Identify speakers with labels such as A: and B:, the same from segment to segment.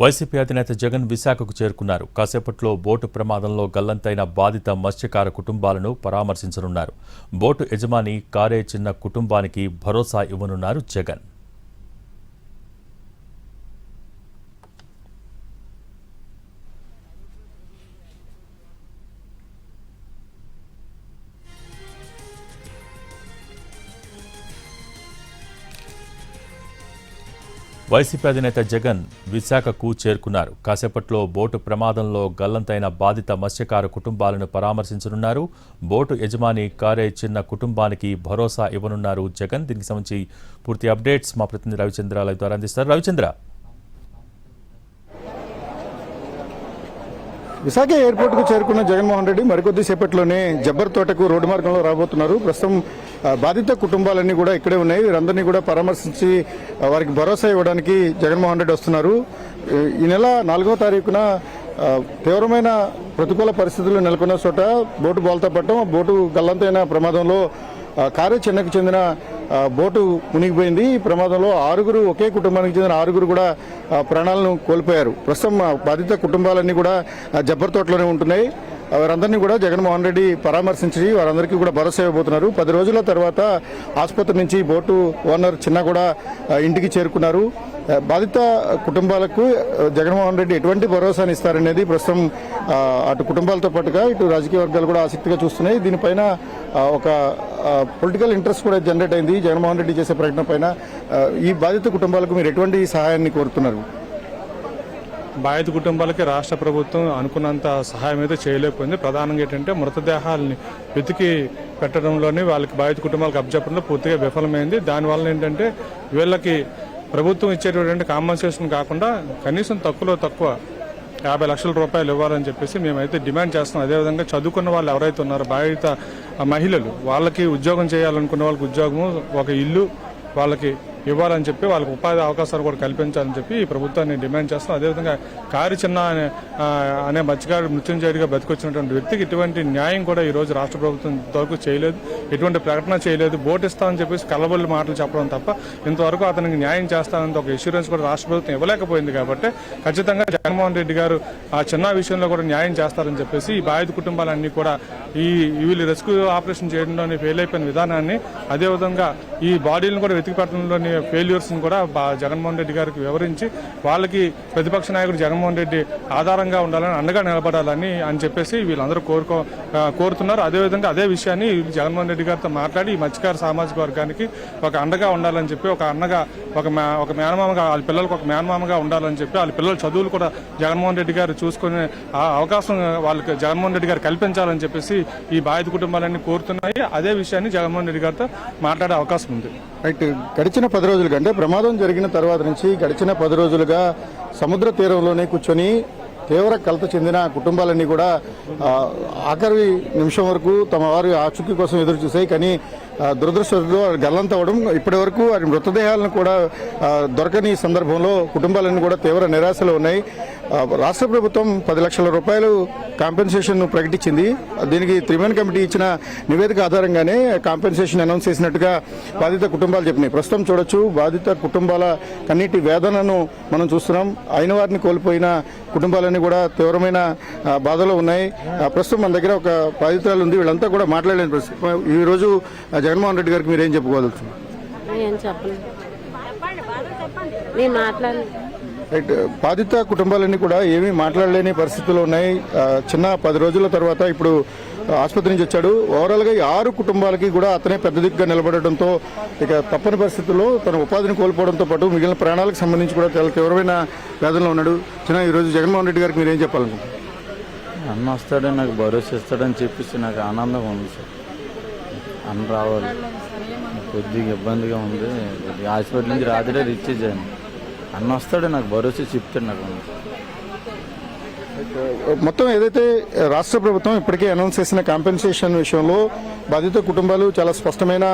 A: YCP అధినేత జగన్ విశాఖకు చేరుకున్నారు. కాసేపట్లో బోటు ప్రమాదంలో గల్లంతైన బాధిత మత్స్యకార కుటుంబాలను పరామర్శించనున్నారు. బోటు యజమాని కారే చిన్న కుటుంబానికి భరోసా ఇవ్వనున్నారు జగన్. వైసీపీ అధినేత జగన్ విశాఖకు చేరుకున్నారు. కాసేపట్లో బోటు ప్రమాదంలో గల్లంతైన బాధిత మత్స్యకార కుటుంబాలను పరామర్శించనున్నారు. బోటు యజమాని కారే చిన్న కుటుంబానికి భరోసా ఇవ్వనున్నారు జగన్. దీనికి సంబంధించి పూర్తి అప్డేట్స్ మా ప్రతినిధి రవిచంద్ర లైవ్ ద్వారా అందిస్తారు. రవిచంద్ర,
B: విశాఖ ఎయిర్పోర్ట్కు చేరుకున్న జగన్మోహన్ రెడ్డి మరికొద్ది సేపట్లోనే జబ్బర్ తోటకు రోడ్డు మార్గంలో రాబోతున్నారు. ప్రస్తుతం బాధిత కుటుంబాలన్నీ కూడా ఇక్కడే ఉన్నాయి. వీరందరినీ కూడా పరామర్శించి వారికి భరోసా ఇవ్వడానికి జగన్మోహన్ రెడ్డి వస్తున్నారు. ఈ నెల 4వ తారీఖున తీవ్రమైన ప్రతికూల పరిస్థితులు నెలకొన్న చోట బోటు బోల్తా పట్టడం, బోటు గల్లంతైన ప్రమాదంలో కారే చెన్నకు చెందిన బోటు మునిగిపోయింది. ఈ ప్రమాదంలో ఒకే కుటుంబానికి చెందిన 6 కూడా ప్రాణాలను కోల్పోయారు. ప్రస్తుతం బాధిత కుటుంబాలన్నీ కూడా జబ్బర్ తోటలోనే ఉంటున్నాయి. వారందరినీ కూడా జగన్మోహన్ రెడ్డి పరామర్శించి వారందరికీ కూడా భరోసా ఇవ్వబోతున్నారు. 10 రోజుల తర్వాత ఆసుపత్రి నుంచి బోటు ఓనర్ చిన్న కూడా ఇంటికి చేరుకున్నారు. బాధిత కుటుంబాలకు జగన్మోహన్ రెడ్డి ఎటువంటి భరోసాని ఇస్తారనేది ప్రస్తుతం అటు కుటుంబాలతో పాటుగా ఇటు రాజకీయ వర్గాలు కూడా ఆసక్తిగా చూస్తున్నాయి. దీనిపైన ఒక పొలిటికల్ ఇంట్రెస్ట్ కూడా జనరేట్ అయింది జగన్మోహన్ రెడ్డి చేసే ప్రకటన పైన. ఈ బాధిత కుటుంబాలకు మీరు ఎటువంటి సహాయాన్ని కోరుతున్నారు?
C: బాధిత కుటుంబాలకి రాష్ట్ర ప్రభుత్వం అనుకున్నంత సహాయం అయితే చేయలేకపోయింది. ప్రధానంగా ఏంటంటే మృతదేహాలని వెతికి పెట్టడంలోనే వాళ్ళకి బాధిత కుటుంబాలకు అప్పచెప్పడంలో పూర్తిగా విఫలమైంది. దానివల్ల ఏంటంటే వీళ్ళకి ప్రభుత్వం ఇచ్చేటటువంటి కాంపన్సేషన్ కాకుండా కనీసం తక్కువలో తక్కువ 50 లక్షల రూపాయలు ఇవ్వాలని చెప్పేసి మేమైతే డిమాండ్ చేస్తున్నాం. అదేవిధంగా చదువుకున్న వాళ్ళు ఎవరైతే ఉన్నారో బాధిత మహిళలు, వాళ్ళకి ఉద్యోగం చేయాలనుకున్న వాళ్ళకి ఉద్యోగము, ఒక ఇల్లు వాళ్ళకి ఇవ్వాలని చెప్పి వాళ్ళకి ఉపాధి అవకాశాలు కూడా కల్పించాలని చెప్పి ఈ ప్రభుత్వాన్ని డిమాండ్ చేస్తాం. అదేవిధంగా కారి చిన్న అనే మత్స్యకారుడు మృత్యుంజయుడిగా బతికొచ్చినటువంటి వ్యక్తికి ఇటువంటి న్యాయం కూడా ఈ రోజు రాష్ట్ర ప్రభుత్వం ఇంతవరకు చేయలేదు, ఎటువంటి ప్రకటన చేయలేదు. బోట్ ఇస్తామని చెప్పేసి కలబొల్లి మాటలు చెప్పడం తప్ప ఇంతవరకు అతనికి న్యాయం చేస్తానంత ఒక ఇన్సూరెన్స్ కూడా రాష్ట్ర ప్రభుత్వం ఇవ్వలేకపోయింది. కాబట్టి ఖచ్చితంగా జగన్మోహన్ రెడ్డి గారు ఆ చిన్న విషయంలో కూడా న్యాయం చేస్తారని చెప్పేసి ఈ బాధిత కుటుంబాలన్నీ కూడా వీళ్ళు రెస్క్యూ ఆపరేషన్ చేయడంలోని ఫెయిల్ అయిపోయిన విధానాన్ని, అదేవిధంగా ఈ బాడీలను కూడా వెతికి పెట్టడంలోని ఫెయిల్యూర్స్ కూడా జగన్మోహన్ రెడ్డి గారికి వివరించి వాళ్ళకి ప్రతిపక్ష నాయకుడు జగన్మోహన్ రెడ్డి ఆధారంగా ఉండాలని, అండగా నిలబడాలని అని చెప్పేసి వీళ్ళందరూ కోరుతున్నారు. అదేవిధంగా అదే విషయాన్ని జగన్మోహన్ రెడ్డి గారితో మాట్లాడి ఈ మత్స్యకార సామాజిక వర్గానికి ఒక అండగా ఉండాలని చెప్పి, ఒక అన్నగా ఒక మేనమామగా, వాళ్ళ పిల్లలకు ఒక మేనమామగా ఉండాలని చెప్పి, వాళ్ళ పిల్లల చదువులు కూడా జగన్మోహన్ రెడ్డి గారు చూసుకునే అవకాశం వాళ్ళకి జగన్మోహన్ రెడ్డి గారు కల్పించాలని చెప్పేసి ఈ బాధిత కుటుంబాలన్నీ కోరుతున్నాయి. అదే విషయాన్ని జగన్మోహన్ రెడ్డి గారితో మాట్లాడే అవకాశం ఉంది.
B: రైట్. గడిచిన 10 రోజుల కంటే ప్రమాదం జరిగిన తర్వాత నుంచి గడిచిన 10 రోజులుగా సముద్ర తీరంలోనే కూర్చొని తీవ్ర కలత చెందిన కుటుంబాలన్నీ కూడా ఆఖరి నిమిషం వరకు తమ వారి ఆచూకీ కోసం ఎదురు చూశాయి. కానీ దురదృష్టంతో గల్లంతవడం, ఇప్పటి వరకు వారి మృతదేహాలను కూడా దొరకని సందర్భంలో కుటుంబాలన్నీ కూడా తీవ్ర నిరాశలో ఉన్నాయి. రాష్ట్ర ప్రభుత్వం 10 లక్షల రూపాయలు కాంపెన్సేషన్ ప్రకటించింది. దీనికి త్రిమన్ కమిటీ ఇచ్చిన నివేదిక ఆధారంగానే కాంపెన్సేషన్ అనౌన్స్ చేసినట్టుగా బాధిత కుటుంబాలు చెప్పినాయి. ప్రస్తుతం చూడొచ్చు, బాధిత కుటుంబాల కన్నీటి వేదనను మనం చూస్తున్నాం. అయిన వారిని కోల్పోయిన కుటుంబాలన్నీ కూడా తీవ్రమైన బాధలో ఉన్నాయి. ప్రస్తుతం మన దగ్గర ఒక బాధితురాలు ఉంది. వీళ్ళంతా కూడా మాట్లాడలేని పరిస్థితి. ఈరోజు జగన్మోహన్ రెడ్డి గారికి మీరు ఏం చెప్పుకోగలుగుతున్నారు? బాధిత కుటుంబాలన్నీ కూడా ఏమీ మాట్లాడలేని పరిస్థితుల్లో ఉన్నాయి. చిన్న 10 రోజుల తర్వాత ఇప్పుడు ఆసుపత్రి నుంచి వచ్చాడు. ఓవరాల్గా 6 కుటుంబాలకి కూడా అతనే పెద్ద దిక్కుగా నిలబడటంతో ఇక తప్పని పరిస్థితుల్లో తన ఉపాధిని కోల్పోవడంతో పాటు మిగిలిన ప్రాణాలకు సంబంధించి కూడా చాలా తీవ్రమైన వేదనలో ఉన్నాడు. చిన్న ఈరోజు జగన్మోహన్ రెడ్డి గారికి మీరు ఏం చెప్పాలనుకుంటున్నారు?
D: అన్న వస్తాడని నాకు భరోసా ఇస్తాడని చెప్పేసి నాకు ఆనందంగా ఉంది సార్. అన్న రావాలి, కొద్దిగా ఇబ్బందిగా ఉంది. హాస్పిటల్ నుంచి రాత్రి రీచ్ అయ్యాను. అన్న వస్తాడు, నాకు భరోసా చెప్తాడు. నాకు
B: మొత్తం ఏదైతే రాష్ట్ర ప్రభుత్వం ఇప్పటికే అనౌన్స్ చేసిన కాంపెన్సేషన్ విషయంలో బాధిత కుటుంబాలు చాలా స్పష్టమైన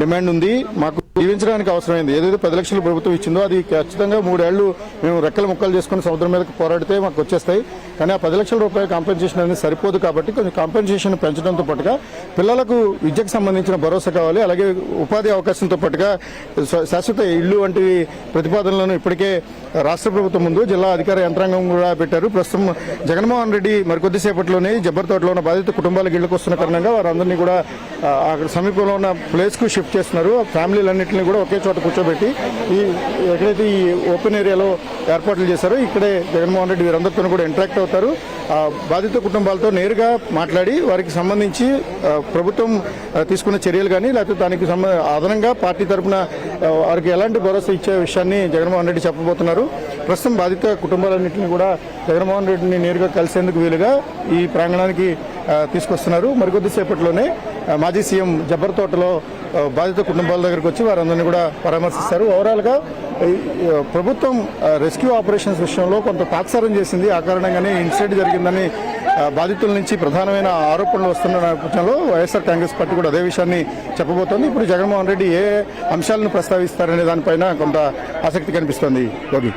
B: డిమాండ్ ఉంది. మాకు దీవించడానికి అవసరమైంది. ఏదైతే 10 లక్షలు ప్రభుత్వం ఇచ్చిందో అది ఖచ్చితంగా 3 ఏళ్లు మేము రెక్కలు ముక్కలు చేసుకుని సముద్రం మీదకి పోరాడితే మాకు వచ్చేస్తాయి. కానీ ఆ 10 లక్షల రూపాయల కాంపెన్సేషన్ అనేది సరిపోదు. కాబట్టి కొంచెం కాంపెన్సేషన్ పెంచడంతో పాటుగా పిల్లలకు విద్యకు సంబంధించిన భరోసా కావాలి. అలాగే ఉపాధి అవకాశంతో పాటుగా శాశ్వత ఇళ్లు వంటివి ప్రతిపాదనలను ఇప్పటికే రాష్ట్ర ప్రభుత్వం ముందు జిల్లా అధికార యంత్రాంగం కూడా పెట్టారు. ప్రస్తుతం జగన్మోహన్ రెడ్డి మరికొద్దిసేపట్లోనే జబ్బర్ తోటలో ఉన్న బాధిత కుటుంబాలకు ఇళ్లకు వస్తున్న కారణంగా వారందరినీ కూడా అక్కడ సమీపంలో ఉన్న ప్లేస్కు షిఫ్ట్ చేస్తున్నారు. ఫ్యామిలీలన్నింటినీ కూడా ఒకే చోట కూర్చోబెట్టి ఎక్కడైతే ఈ ఓపెన్ ఏరియాలో ఏర్పాట్లు చేశారో ఇక్కడే జగన్మోహన్ రెడ్డి వీరందరితో కూడా ఇంటరాక్ట్ అవుతారు. బాధిత కుటుంబాలతో నేరుగా మాట్లాడి వారికి సంబంధించి ప్రభుత్వం తీసుకున్న చర్యలు కానీ లేకపోతే దానికి అదనంగా పార్టీ తరఫున వారికి ఎలాంటి భరోసా ఇచ్చే విషయాన్ని జగన్మోహన్ రెడ్డి చెప్పబోతున్నారు. ప్రస్తుతం బాధిత కుటుంబాలన్నింటినీ కూడా జగన్మోహన్ రెడ్డిని నేరుగా కలిసేందుకు వీలుగా ఈ ప్రాంగణానికి తీసుకొస్తున్నారు. మరికొద్దిసేపట్లోనే మాజీ సీఎం జబ్బర్ తోటలో బాధిత కుటుంబాల దగ్గరకు వచ్చి వారందరినీ కూడా పరామర్శిస్తారు. ఓవరాల్గా ప్రభుత్వం రెస్క్యూ ఆపరేషన్స్ విషయంలో కొంత తాత్సారం చేసింది. ఆ కారణంగానే ఇన్సిడెంట్ జరిగిందని బాధితుల నుంచి ప్రధానమైన ఆరోపణలు వస్తున్న నేపథ్యంలో వైఎస్ఆర్ కాంగ్రెస్ పార్టీ కూడా అదే విషయాన్ని చెప్పబోతోంది. ఇప్పుడు జగన్మోహన్ రెడ్డి ఏ అంశాలను ప్రస్తావిస్తారనే దానిపైన కొంత ఆసక్తి కనిపిస్తోంది. యోగి,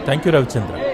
A: థ్యాంక్ యూ రవిచంద్ర.